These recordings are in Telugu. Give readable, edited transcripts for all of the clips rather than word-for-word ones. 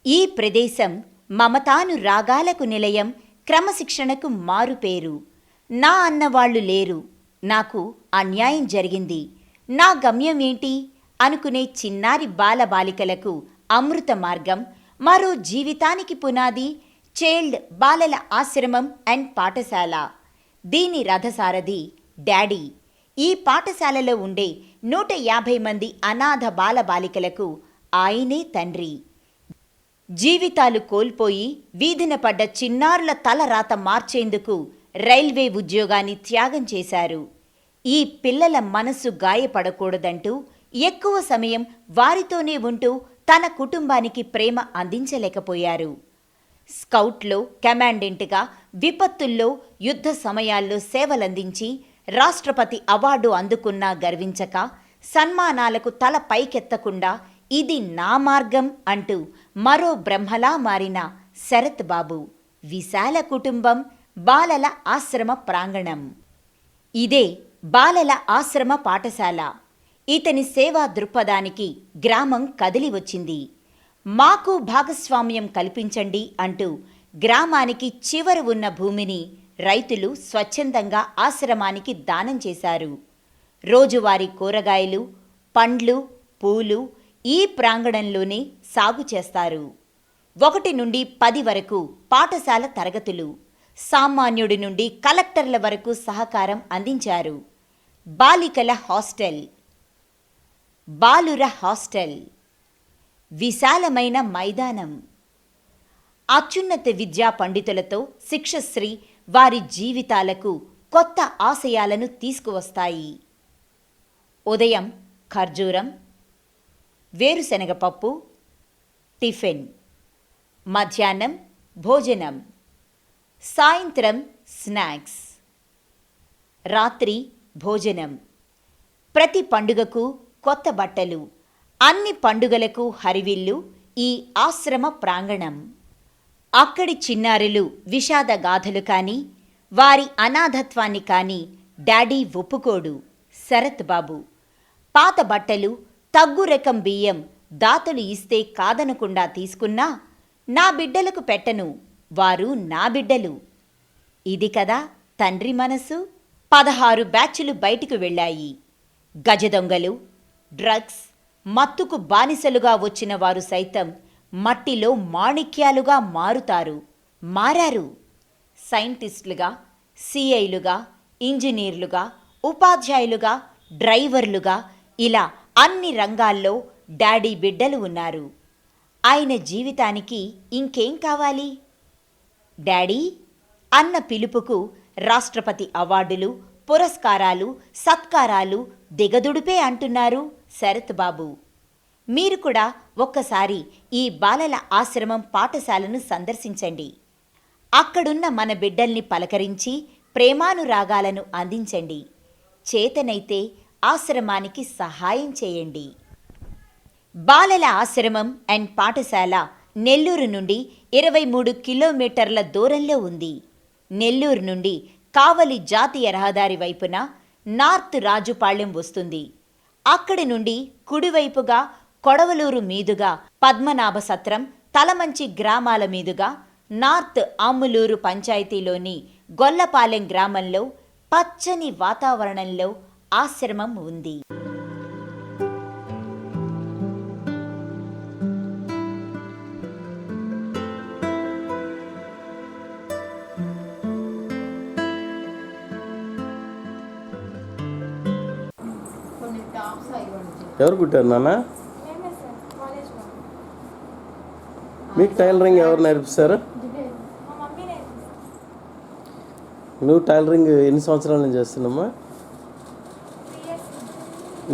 ఈ ప్రదేశం మమతాను రాగాలకు నిలయం, క్రమశిక్షణకు మారుపేరు. నా అన్నవాళ్లు లేరు, నాకు అన్యాయం జరిగింది, నా గమ్యం ఏంటి అనుకునే చిన్నారి బాలబాలికలకు అమృత మార్గం, మరో జీవితానికి పునాది చైల్డ్ బాలల ఆశ్రమం అండ్ పాఠశాల. దీని రథసారథి డాడీ. ఈ పాఠశాలలో ఉండే 150 మంది అనాథ బాలబాలికలకు ఆయనే తండ్రి. జీవితాలు కోల్పోయి వీధిన పడ్డ చిన్నారుల తలరాత మార్చేందుకు రైల్వే ఉద్యోగాన్ని త్యాగం చేశారు. ఈ పిల్లల మనసు గాయపడకూడదంటూ ఎక్కువ సమయం వారితోనే ఉంటూ తన కుటుంబానికి ప్రేమ అందించలేకపోయారు. స్కౌట్లో కమాండెంట్గా విపత్తుల్లో, యుద్ధ సమయాల్లో సేవలందించి రాష్ట్రపతి అవార్డు అందుకున్నా గర్వించక, సన్మానాలకు తల పైకెత్తకుండా ఇది నా మార్గం అంటూ మరో బ్రహ్మలా మారిన శరత్ బాబు విశాల కుటుంబం, బాలల ఆశ్రమ ప్రాంగణం. ఇదే బాలల ఆశ్రమ పాఠశాల. ఇతని సేవా దృక్పథానికి గ్రామం కదిలి వచ్చింది. మాకు భాగస్వామ్యం కల్పించండి అంటూ గ్రామానికి చివర ఉన్న భూమిని రైతులు స్వచ్ఛందంగా ఆశ్రమానికి దానం చేశారు. రోజువారీ కూరగాయలు, పండ్లు, పూలు ఈ ప్రాంగణంలోనే సాగు చేస్తారు. 1 నుండి 10 వరకు పాఠశాల తరగతులు. సామాన్యుడి నుండి కలెక్టర్ల వరకు సహకారం అందించారు. బాలికల హాస్టల్, బాలుర హాస్టల్, విశాలమైన మైదానం. అత్యున్నత విద్యా పండితులతో శిక్షశ్రీ వారి జీవితాలకు కొత్త ఆశయాలను తీసుకువస్తాయి. ఉదయం ఖర్జూరం, వేరుశనగ పప్పు టిఫిన్, మధ్యాహ్నం భోజనం, సాయంత్రం స్నాక్స్, రాత్రి భోజనం. ప్రతి పండుగకు కొత్త బట్టలు. అన్ని పండుగలకు హరివిల్లు ఈ ఆశ్రమ ప్రాంగణం. అక్కడి చిన్నారులు విషాద గాథలు కానీ, వారి అనాథత్వాన్ని కానీ డాడీ ఒప్పుకోడు. శరత్ బాబు పాత బట్టలు, తగ్గు రకం బియ్యం దాతలు ఇస్తే కాదనకుండా తీసుకున్నా నా బిడ్డలకు పెట్టను, వారు నా బిడ్డలు. ఇది కదా తండ్రి మనసు. 16 బ్యాచ్లు బయటికి వెళ్ళాయి. గజదొంగలు, డ్రగ్స్, మత్తుకు బానిసలుగా వచ్చిన వారు సైతం మట్టిలో మాణిక్యాలుగా మారారు. సైంటిస్టులుగా, సిఐలుగా, ఇంజనీర్లుగా, ఉపాధ్యాయులుగా, డ్రైవర్లుగా, ఇలా అన్ని రంగాల్లో డాడీ బిడ్డలు ఉన్నారు. ఆయన జీవితానికి ఇంకేం కావాలి? డాడీ అన్న పిలుపుకు రాష్ట్రపతి అవార్డులు, పురస్కారాలు, సత్కారాలు దిగదుడిపే అంటున్నారు శరత్ బాబు. మీరు కూడా ఒక్కసారి ఈ బాలల ఆశ్రమం పాఠశాలను సందర్శించండి. అక్కడున్న మన బిడ్డల్ని పలకరించి ప్రేమానురాగాలను అందించండి. చేతనైతే ఆశ్రమానికి సహాయం చేయండి. బాలల ఆశ్రమం అండ్ పాఠశాల నెల్లూరు నుండి 23 కిలోమీటర్ల దూరంలో ఉంది. నెల్లూరు నుండి కావలి జాతీయ రహదారి వైపున నార్త్ రాజుపాళ్యం వస్తుంది. అక్కడి నుండి కుడివైపుగా కొడవలూరు మీదుగా పద్మనాభ సత్రం, తలమంచి గ్రామాల మీదుగా నార్త్ ఆములూరు పంచాయతీలోని గొల్లపాలెం గ్రామంలో పచ్చని వాతావరణంలో ఆశ్రమం ఉంది. ఎవరు కుట్టారు నాన్న? మీకు టైలరింగ్ ఎవరు నేర్పిస్తారు? నువ్వు టైలరింగ్ ఎన్ని సంవత్సరాల నుంచి చేస్తున్నామ్మా?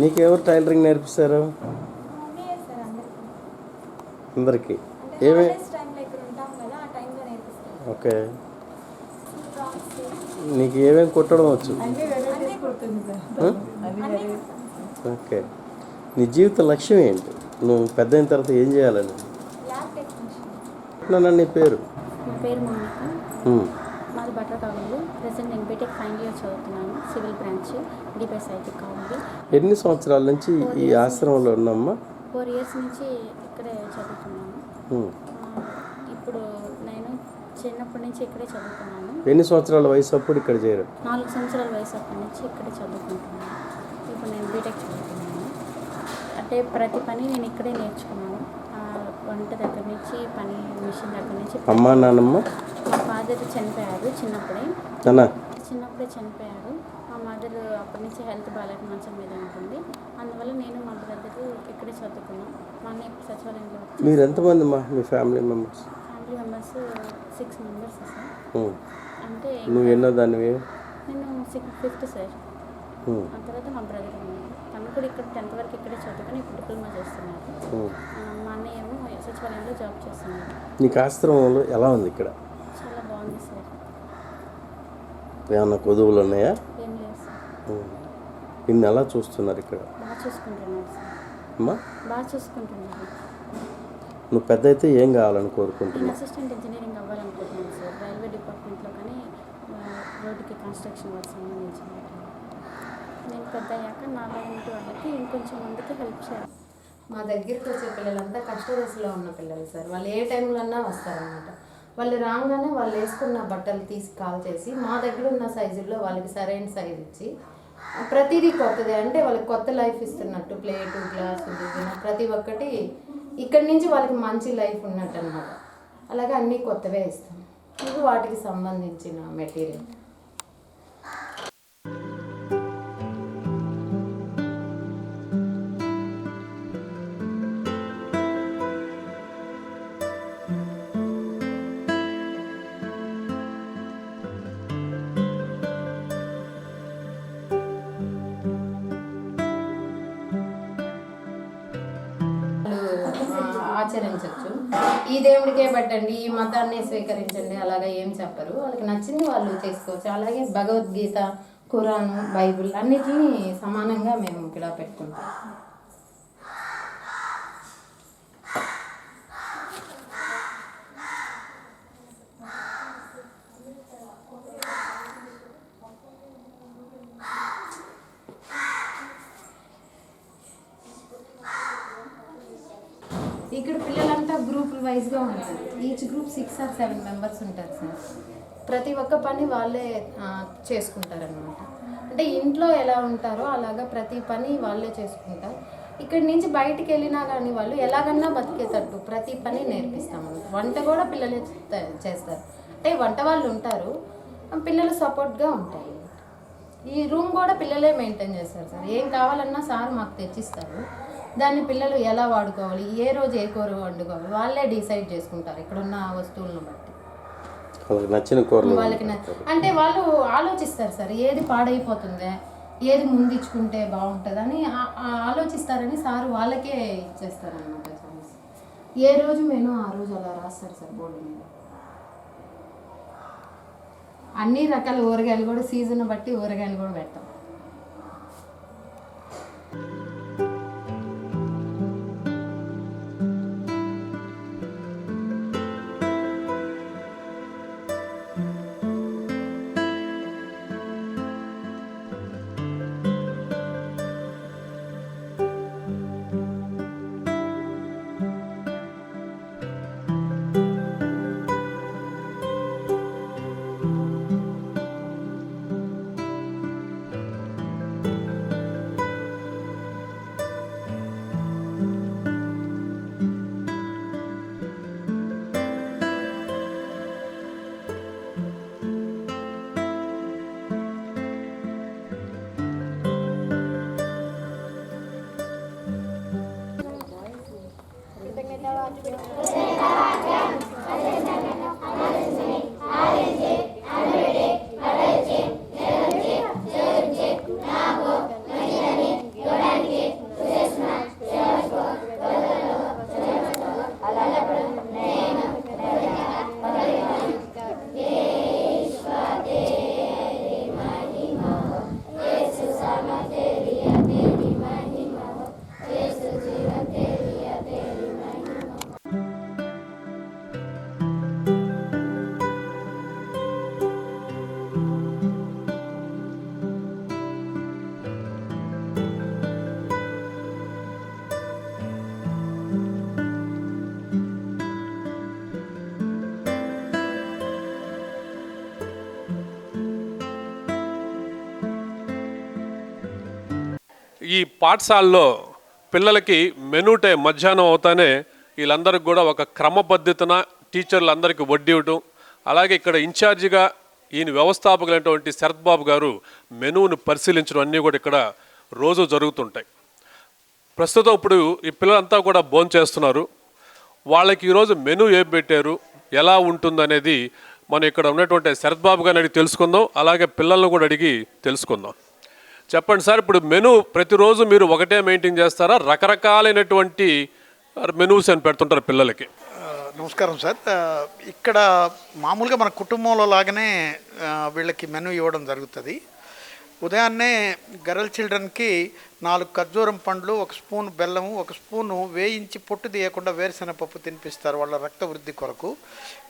నీకెవరు టైలరింగ్ నేర్పిస్తారు? అందరికీ ఓకే. నీకు ఏమేమి కుట్టడం వచ్చు? ఓకే. నీ జీవిత లక్ష్యం ఏంటి? నువ్వు పెద్ద అయిన తర్వాత ఏం చేయాలని? నీ పేరు? నా పేరు మౌనిక. మాది బట్రకావలి. ప్రెసెంట్ నేను బీటెక్ ఫైనల్ ఇయర్ చదువుతున్నాను, సివిల్ బ్రాంచ్, డిపిఎస్ఐటి కావాలి. ఎన్ని సంవత్సరాల నుంచి ఈ ఆశ్రమంలో ఉన్నామ్మా? 4 years నుంచి ఇక్కడే చదువుతున్నాను. చిన్నప్పటి నుంచి ఇక్కడే చదువుకున్నాను. ఎన్ని సంవత్సరాల వయసు అప్పుడు ఇక్కడ చేరారు? 4 సంవత్సరాల వయసు అప్పటి నుంచి ఇక్కడే చదువుకుంటున్నాను. ఇప్పుడు నేను బీటెక్ చదువుతున్నాను. అంటే ప్రతి పని నేను ఇక్కడే నేర్చుకున్నాను. వంట దగ్గర నుంచి పని మిషన్ దగ్గర నుంచి. అమ్మా నాన్నమ్మ? మా ఫాదర్ చనిపోయారు చిన్నప్పుడే. చిన్నప్పుడే చనిపోయారు. మా మదర్ అప్పటి నుంచి హెల్త్ బాగాలేక మంచం మీద ఉంటుంది. అందువల్ల నేను మా బ్రదర్ ఇక్కడే చదువుకున్నాం. మా అన్నయ్య ఇప్పుడు సచివాలయంలో. మీరు ఎంతమంది మీ ఫ్యామిలీ మెంబర్స్? 6 members sir. అంటే నువ్వు ఎన్నో దానివి? నేను 5th సార్. ఆ తర్వాత మా బ్రదర్ ఉన్నాడు. తను కూడా ఇక్కడ 10th వరకు ఇక్కడే చదువుకొని ఇప్పుడు డిప్లొమా చేస్తున్నారు. మా అన్నయ్య ఏమో సచివాలయంలో జాబ్ చేస్తున్నారు. నీకు ఆశ్రమంలో ఎలా ఉంది ఇక్కడ? చాలా బాగుంది సార్. ఏమన్నా కొదువులు ఉన్నాయా? ఏం లేదు సార్. నిన్ను ఎలా చూస్తున్నారు ఇక్కడ? బాగా చూసుకుంటున్నారు సార్. అమ్మా బాగా చూసుకుంటున్నారు. నువ్వు పెద్ద అయితే ఏం కావాలని నేను కోరుకుంటున్నావు? అసిస్టెంట్ ఇంజనీరింగ్ అవ్వాలనుకుంటున్నాను సార్. రైల్వే డిపార్ట్మెంట్లో కానీ రోడ్డుకి కన్స్ట్రక్షన్ వర్క్ సంబంధించిన నేను పెద్ద అయ్యాక నాలాంటి వాళ్ళకి ఇంకొంచెం మందికి హెల్ప్ చేయాలి. మా దగ్గరికి వచ్చే పిల్లలంతా కష్టదశలో ఉన్న పిల్లలు సార్. వాళ్ళు ఏ టైంలో అన్నా వస్తారనమాట. వాళ్ళు రాగానే వాళ్ళు వేసుకున్న బట్టలు తీసి కాల్ చేసి మా దగ్గర ఉన్న సైజుల్లో వాళ్ళకి సరైన సైజు ఇచ్చి ప్రతిదీ కొత్తదే, అంటే వాళ్ళకి కొత్త లైఫ్ ఇస్తున్నట్టు ప్లేటు గ్లాసు ప్రతి ఒక్కటి ఇక్కడి నుంచి వాళ్ళకి మంచి లైఫ్ ఉన్నట్టు అనమాట. అలాగే అన్నీ కొత్తవే ఇస్తాం. ఇది వాటికి సంబంధించిన మెటీరియల్. ఆచరించవచ్చు. ఈ దేవుడికే పెట్టండి, ఈ మతాన్ని స్వీకరించండి అలాగా ఏం చెప్పరు. వాళ్ళకి నచ్చింది వాళ్ళు చేసుకోవచ్చు. అలాగే భగవద్గీత, ఖురాను, బైబిల్ అన్నిటినీ సమానంగా మేము ఇక్కడ పెట్టుకుంటాం. ఇక్కడ పిల్లలంతా గ్రూపుల వైజ్గా ఉంటారు. ఈచ్ గ్రూప్ 6 or 7 మెంబర్స్ ఉంటారు సార్. ప్రతి ఒక్క పని వాళ్ళే చేసుకుంటారనమాట. అంటే ఇంట్లో ఎలా ఉంటారో అలాగా ప్రతి పని వాళ్ళే చేసుకుంటారు. ఇక్కడి నుంచి బయటికి వెళ్ళినా కానీ వాళ్ళు ఎలాగన్నా బతికేటట్టు ప్రతి పని నేర్పిస్తాము. వంట కూడా పిల్లలే చేస్తారు. అంటే వంట వాళ్ళు ఉంటారు, పిల్లలు సపోర్ట్గా ఉంటాయి. ఈ రూమ్ కూడా పిల్లలే మెయింటైన్ చేస్తారు సార్. ఏం కావాలన్నా సార్ మాకు తెచ్చిస్తారు. దాన్ని పిల్లలు ఎలా వాడుకోవాలి, ఏ రోజు ఏ కూర వండుకోవాలి వాళ్ళే డిసైడ్ చేసుకుంటారు ఇక్కడ ఉన్న వస్తువులను బట్టి. వాళ్ళకి అంటే వాళ్ళు ఆలోచిస్తారు సార్, ఏది పాడైపోతుందా, ఏది ముందించుకుంటే బాగుంటుందని ఆలోచిస్తారని సార్ వాళ్ళకే ఇచ్చేస్తారనమాట. ఏ రోజు మెనూ ఆ రోజు అలా రాస్తారు సార్ బోర్డు మీద. అన్ని రకాల ఊరగాయలు కూడా సీజన్ బట్టి ఊరగాయలు కూడా పెడతాం. ఈ పాఠశాలలో పిల్లలకి మెనూ టైం మధ్యాహ్నం అవుతానే వీళ్ళందరికీ కూడా ఒక క్రమ పద్ధతిన టీచర్లందరికీ వడ్డీ ఇవ్వటం, అలాగే ఇక్కడ ఇన్ఛార్జిగా ఈయన వ్యవస్థాపకులైనటువంటి శరత్ బాబు గారు మెనూను పరిశీలించడం అన్నీ కూడా ఇక్కడ రోజు జరుగుతుంటాయి. ప్రస్తుతం ఇప్పుడు ఈ పిల్లలంతా కూడా భోంచేస్తున్నారు. వాళ్ళకి ఈరోజు మెనూ ఏం పెట్టారు, ఎలా ఉంటుందనేది మనం ఇక్కడ ఉన్నటువంటి శరత్ బాబు గారిని అడిగి తెలుసుకుందాం, అలాగే పిల్లలను కూడా అడిగి తెలుసుకుందాం. చెప్పండి సార్, ఇప్పుడు మెనూ ప్రతిరోజు మీరు ఒకటే మెయింటైన్ చేస్తారా, రకరకాలైనటువంటి మెనూస్ అని పెడుతుంటారు పిల్లలకి? నమస్కారం సార్. ఇక్కడ మామూలుగా మన కుటుంబంలో లాగానే వీళ్ళకి మెనూ ఇవ్వడం జరుగుతుంది. ఉదయాన్నే గర్ల్ చిల్డ్రన్కి 4 ఖర్జూరం పండ్లు, 1 స్పూన్ బెల్లము, 1 స్పూను వేయించి పొట్టు తీయకుండా వేరుశెనగపప్పు తినిపిస్తారు వాళ్ళ రక్త వృద్ధి కొరకు.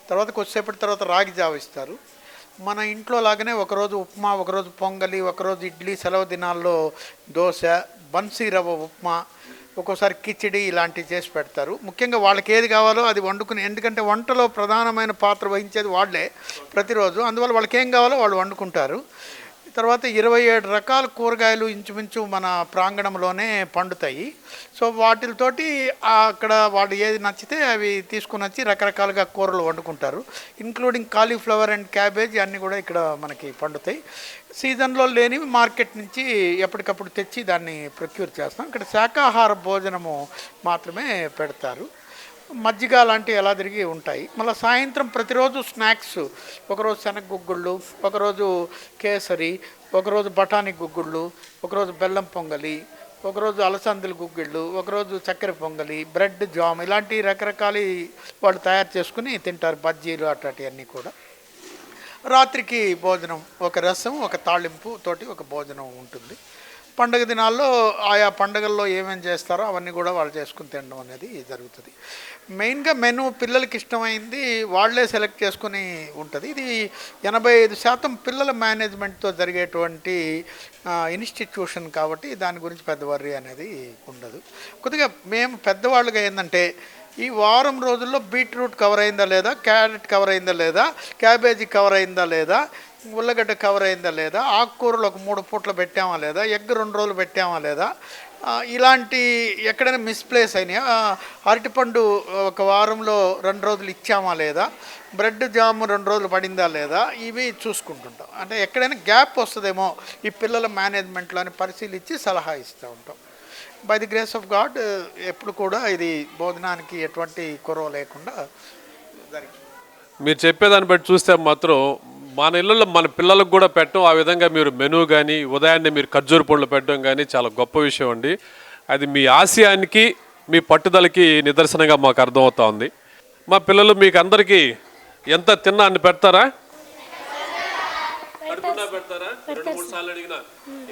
తర్వాత కొద్దిసేపటి తర్వాత రాగి జావ ఇస్తారు. మన ఇంట్లో లాగానే ఒకరోజు ఉప్మా, ఒకరోజు పొంగలి, ఒకరోజు ఇడ్లీ, సెలవు దినాల్లో దోశ, బన్సీ రవ్వ ఉప్మా, ఒక్కోసారి కిచిడి ఇలాంటివి చేసి పెడతారు. ముఖ్యంగా వాళ్ళకి ఏది కావాలో అది వండుకుని, ఎందుకంటే వంటలో ప్రధానమైన పాత్ర వహించేది వాళ్ళే ప్రతిరోజు, అందువల్ల వాళ్ళకి ఏం కావాలో వాళ్ళు వండుకుంటారు. తర్వాత 27 రకాల కూరగాయలు ఇంచుమించు మన ప్రాంగణంలోనే పండుతాయి. సో వాటితోటి అక్కడ వాళ్ళు ఏది నచ్చితే అవి తీసుకుని వచ్చి రకరకాలుగా కూరలు వండుకుంటారు. ఇంక్లూడింగ్ కాలీఫ్లవర్ అండ్ క్యాబేజ్ అన్నీ కూడా ఇక్కడ మనకి పండుతాయి. సీజన్లో లేనివి మార్కెట్ నుంచి ఎప్పటికప్పుడు తెచ్చి దాన్ని ప్రొక్యూర్ చేస్తాం. ఇక్కడ శాకాహార భోజనము మాత్రమే పెడతారు. మజ్జిగ లాంటివి ఎలా తిరిగి ఉంటాయి. మళ్ళీ సాయంత్రం ప్రతిరోజు స్నాక్స్, ఒకరోజు శనగ గుగ్గుళ్ళు, ఒకరోజు కేసరి, ఒకరోజు బఠానీ గుగ్గుళ్ళు, ఒకరోజు బెల్లం పొంగలి, ఒకరోజు అలసందల గుగ్గిళ్ళు, ఒకరోజు చక్కెర పొంగలి, బ్రెడ్ జామ్, ఇలాంటి రకరకాల వాళ్ళు తయారు చేసుకుని తింటారు. బజ్జీలు అట్లాంటివన్నీ కూడా. రాత్రికి భోజనం, ఒక రసం, ఒక తాళింపు తోటి ఒక భోజనం ఉంటుంది. పండుగ దినాల్లో ఆయా పండుగల్లో ఏమేమి చేస్తారో అవన్నీ కూడా వాళ్ళు చేసుకుని తినడం అనేది జరుగుతుంది. మెయిన్గా మెనూ పిల్లలకి ఇష్టమైంది వాళ్ళే సెలెక్ట్ చేసుకుని ఉంటుంది. ఇది 85% పిల్లల మేనేజ్మెంట్తో జరిగేటువంటి ఇన్స్టిట్యూషన్ కాబట్టి దాని గురించి పెద్ద వర్రీ అనేది ఉండదు. కొద్దిగా మేము పెద్దవాళ్ళుగా ఏంటంటే ఈ వారం రోజుల్లో బీట్రూట్ కవర్ అయిందా లేదా, క్యారెట్ కవర్ అయిందా లేదా, క్యాబేజీ కవర్ అయిందా లేదా, ఉల్లగడ్డ కవర్ అయిందా లేదా, ఆకుకూరలు ఒక 3 పూటలు పెట్టామా లేదా, ఎగ్ 2 రోజులు పెట్టామా లేదా, ఇలాంటి ఎక్కడైనా మిస్ప్లేస్ అయినాయా, అరటిపండు ఒక వారంలో 2 రోజులు ఇచ్చామా లేదా, బ్రెడ్ జాము 2 రోజులు పడిందా లేదా, ఇవి చూసుకుంటుంటాం. అంటే ఎక్కడైనా గ్యాప్ వస్తుందేమో ఈ పిల్లల మేనేజ్మెంట్లోని పరిశీలించి సలహా ఇస్తూ ఉంటాం. By the grace of God ఎప్పుడు కూడా ఇది భోజనానికి ఎటువంటి కొరవ లేకుండా జరిగింది. మీరు చెప్పేదాన్ని బట్టి చూస్తే మాత్రం మన ఇళ్ళల్లో మన పిల్లలకు కూడా పెట్టడం, ఆ విధంగా మీరు మెనూ కానీ ఉదయాన్నే మీరు ఖర్జూర పండ్లు పెట్టడం కానీ చాలా గొప్ప విషయం అండి. అది మీ ఆశయానికి, మీ పట్టుదలకి నిదర్శనంగా మాకు అర్థమవుతా ఉంది. మా పిల్లలు మీకు అందరికీ ఎంత తిన్నా అన్ని పెడతారా? పెడతారా? 2-3 సార్లు అడిగినా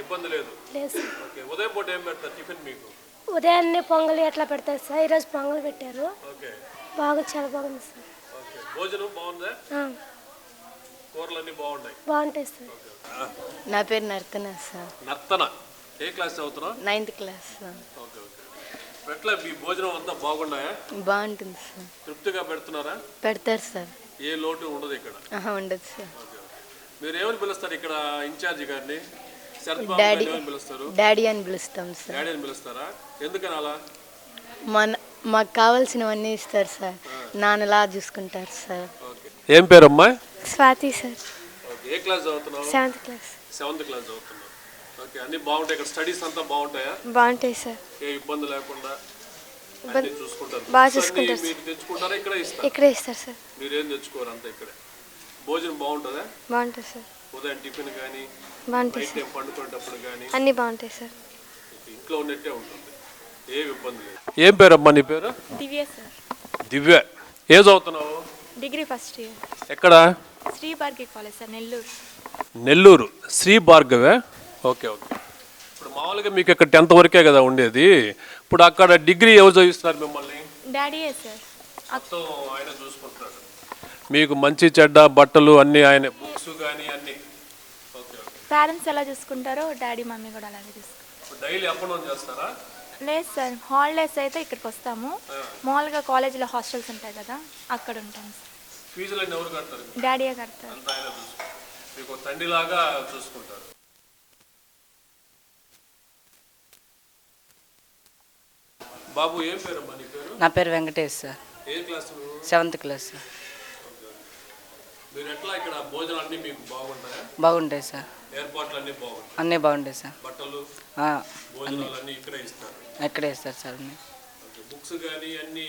ఇబ్బంది లేదు. ఓకే, ఉదయం పూట ఏం పెడతారు టిఫిన్ మీకు? ఉదయాన్నే పొంగలి అట్లా పెడతారు సార్. ఈరోజు పొంగల్ పెట్టారు. ఓకే, బాగా చాలా బాగుంది సార్. ఓకే, భోజనం బాగుందా? కూరలన్నీ బాగున్నాయి? బాగుంటాయి సార్. నా పేరు నర్తన సార్. నర్తన, ఏ క్లాస్ చదువుతున్నావు? 9th class sir. Okay okay. ఎట్లా మీ భోజనం అంతా బాగున్నాయా? బాగుంటుంది సార్. తృప్తిగా పెడుతున్నారా? పెడతారు సార్. ఏ లోటు ఉండదు ఇక్కడ? ఉండదు సార్. మీరు ఏమని పిలుస్తారు ఇక్కడ ఇన్ఛార్జి గారిని? డాడీ డాడీ అని పిలుస్తాం సార్. డాడీ అని పిలుస్తారా? ఎందుకని అలా? మాకు కావాల్సినవన్నీ ఇస్తారు సార్. నాన్నలా చూసుకుంటారు సార్. ఏం పేరమ్మా? స్వాతి సార్. ఏ క్లాస్ చదువుతున్నావు? 7th class. 7th క్లాస్ చదువుతున్నావు. ఓకే, అన్ని బాగుంటాయి ఇక్కడ? స్టడీస్ అంతా బాగుంటాయా? బాగుంటాయి సార్. ఏ ఇబ్బంది లేకుండా చూసుకుంటారు? బాగా చూసుకుంటారు. మీరు తెచ్చుకుంటారా ఇక్కడే ఇస్తారు? ఇక్కడే ఇస్తారు సార్. మీరేం తెచ్చుకోరు అంతా ఇక్కడే? భోజనం బాగుంటుందా? బాగుంటుంది సార్. ఉదయం టిఫిన్ కానీ బాగుంటాయి నైట్ టైం పండుకునేటప్పుడు కానీ అన్నీ బాగుంటాయి సార్. ఇంట్లో ఉన్నట్టే ఉంటుంది, ఏ ఇబ్బంది లేదు. ఏం పేరమ్మా నీ పేరు? దివ్య సార్. దివ్య, ఏ చదువుతున్నావు? Degree first year. ఎక్కడ? Shri Bhargavi college sir, Nellore. నెల్లూరు శ్రీ భార్గవే. Okay okay. ఇప్పుడు మామూలుగా మీకు ఇక్కడ 10th వరకే కదా ఉండేది, ఇప్పుడు అక్కడ డిగ్రీ ఎవరు చదివిస్తున్నారు మిమ్మల్ని? డాడీయే సార్. మొత్తం ఆయన చూసుకుంటున్నాడు. మీకు మంచి చెడ్డ బట్టలు అన్నీ ఆయన, బుక్స్ కానీ అన్నీ? Okay okay. పేరెంట్స్ ఎలా చూసుకుంటారో డాడీ మమ్మీ కూడా అలాగే చూసుకుంటారు. డైలీ అప్ అండ్ డౌన్ చేస్తారా? లేదు సార్, హాలిడేస్ అయితే ఇక్కడికి వస్తాము. మామూలుగా కాలేజీలో హాస్టల్స్ ఉంటాయి కదా, అక్కడ ఉంటాం సార్. ఫీజులన్నీ ఎవరు కడతారు? డాడీయే కడతారు. అంతా ఆయన చూసుకుంటారు, మీకు తండ్రిలాగా చూసుకుంటారు. బాబు ఏం పేరమ్మా నీ పేరు? నా పేరు వెంకటేష్ సార్. ఏ క్లాస్ నువ్వు? 7th class sir. మీరు ఎట్లా ఇక్కడ భోజనాలు అన్నీ మీకు బాగుంటాయా? బాగుంటాయి సార్. ఏర్పాట్లు అన్నీ బాగుంటాయి? అన్నీ బాగుంటాయి సార్. బట్టలు భోజనాలు అన్నీ ఇక్కడే ఇస్తారు? ఇక్కడే ఇస్తారు సార్ అన్నీ. బుక్స్ కానీ అన్నీ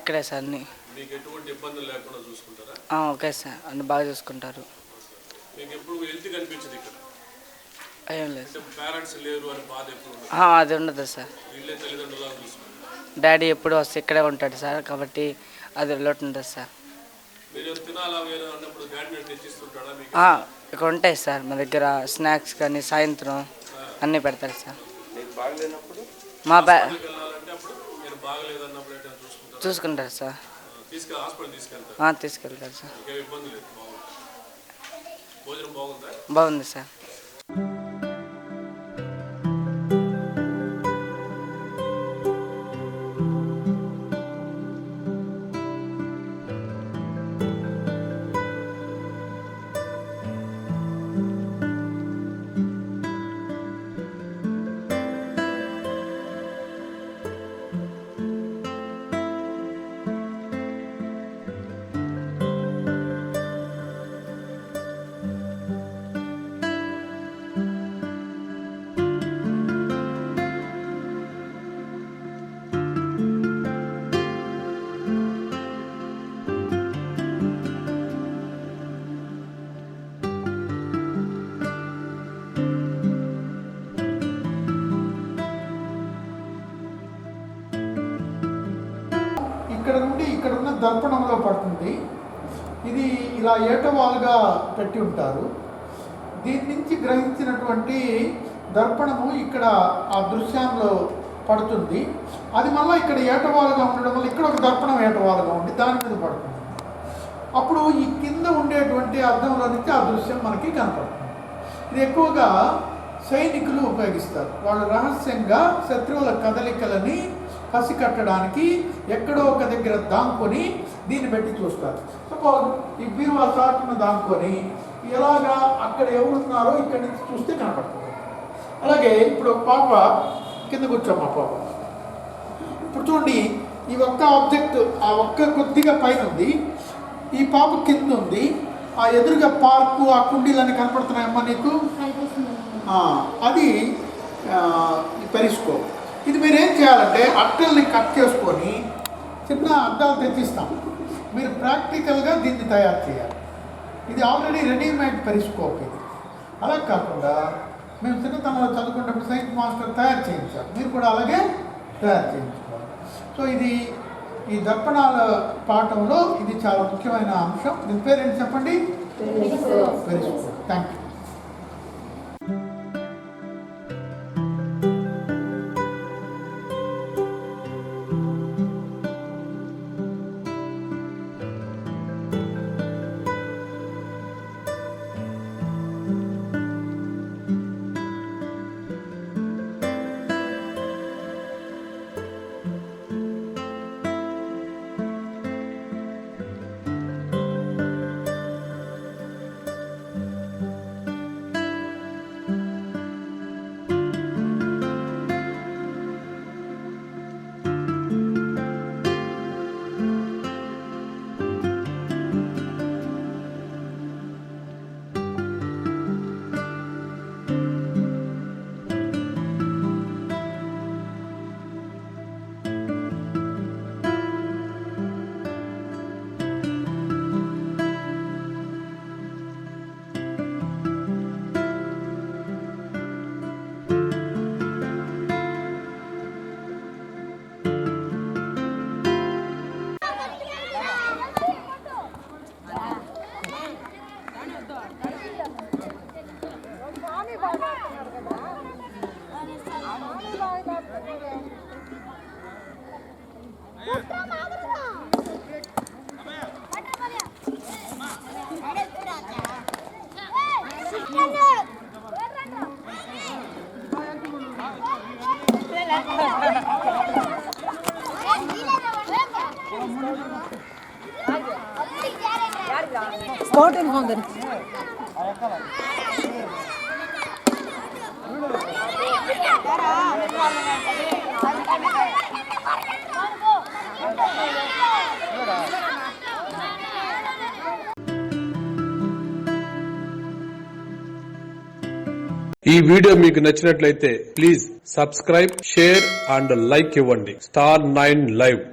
ఇక్కడే సార్ అన్నీ. మీకు ఎటువంటి ఇబ్బందులు లేకుండా చూసుకుంటారా? ఓకే సార్, అన్నీ బాగా చూసుకుంటారు. మీకు ఎప్పుడు హెల్త్ కనిపించదు ఇక్కడ? ఏం లేదు సార్. పేరెంట్స్ లేరు అని బాధ ఎప్పుడు? అది ఉండదు సార్. వీళ్ళే తల్లిదండ్రులా చూసుకుంటారు. డాడీ ఎప్పుడు వస్తే ఇక్కడే ఉంటాడు సార్, కాబట్టి అది లోటు ఉంటుంది సార్. మీరు తినాలా వేరే అన్నప్పుడు డాడీ తెచ్చిస్తుంటాడా మీకు? ఇక్కడ ఉంటాయి సార్ మా దగ్గర స్నాక్స్ కానీ సాయంత్రం అన్నీ పెడతారు సార్. మా చూసుకుంటారు సార్. తీసుకెళ్తారు సార్. బాగుంది సార్. ఇక్కడ నుండి ఇక్కడ ఉన్న దర్పణంలో పడుతుంది. ఇది ఇలా ఏటవాలుగా పెట్టి ఉంటారు. దీని నుంచి గ్రహించినటువంటి దర్పణము ఇక్కడ ఆ దృశ్యంలో పడుతుంది. అది మళ్ళీ ఇక్కడ ఏటవాలుగా ఉండడం వల్ల ఇక్కడ ఒక దర్పణం ఏటవాలుగా ఉండి దాని మీద పడుతుంది. అప్పుడు ఈ కింద ఉండేటువంటి అద్దంలో నుంచి ఆ దృశ్యం మనకి కనపడుతుంది. ఇది ఎక్కువగా సైనికులు ఉపయోగిస్తారు. వాళ్ళు రహస్యంగా శత్రువుల కదలికలని పసికట్టడానికి ఎక్కడో ఒక దగ్గర దాంకొని దీన్ని పెట్టి చూస్తారు. సపోజ్ ఈ బీరువా చాటును దాంకొని ఎలాగా అక్కడ ఎవరున్నారో ఇక్కడి నుంచి చూస్తే కనపడుతుంది. అలాగే ఇప్పుడు ఒక పాప కింద కూర్చోమ్మా పాప. ఇప్పుడు చూడండి, ఈ ఒక్క ఆబ్జెక్ట్ ఆ ఒక్క కొద్దిగా పైన ఉంది, ఈ పాప కింద ఉంది. ఆ ఎదురుగా పార్కు ఆ కుండీలన్నీ కనపడుతున్నాయమ్మా నీకు? అది పెరిస్కోప్. ఇది మీరేం చేయాలంటే అట్టల్ని కట్ చేసుకొని చిన్న అద్దాలు తెచ్చిస్తాం. మీరు ప్రాక్టికల్గా దీన్ని తయారు చేయాలి. ఇది ఆల్రెడీ రెడీమేడ్ పెరిస్కోప్. ఇది అలా కాకుండా మేము చిన్నతనంలో చదువుకున్నప్పుడు సైన్స్ మాస్టర్ తయారు చేయించాం. మీరు కూడా అలాగే తయారు చేయించుకోవాలి. సో ఇది ఈ దర్పణాల పాఠంలో ఇది చాలా ముఖ్యమైన అంశం. దీని పేరేంటి చెప్పండి? Periscope. Thank you. Sporting founder ఈ వీడియో మీకు నచ్చినట్లయితే please subscribe, share and like ఇవ్వండి. Star 9 Live.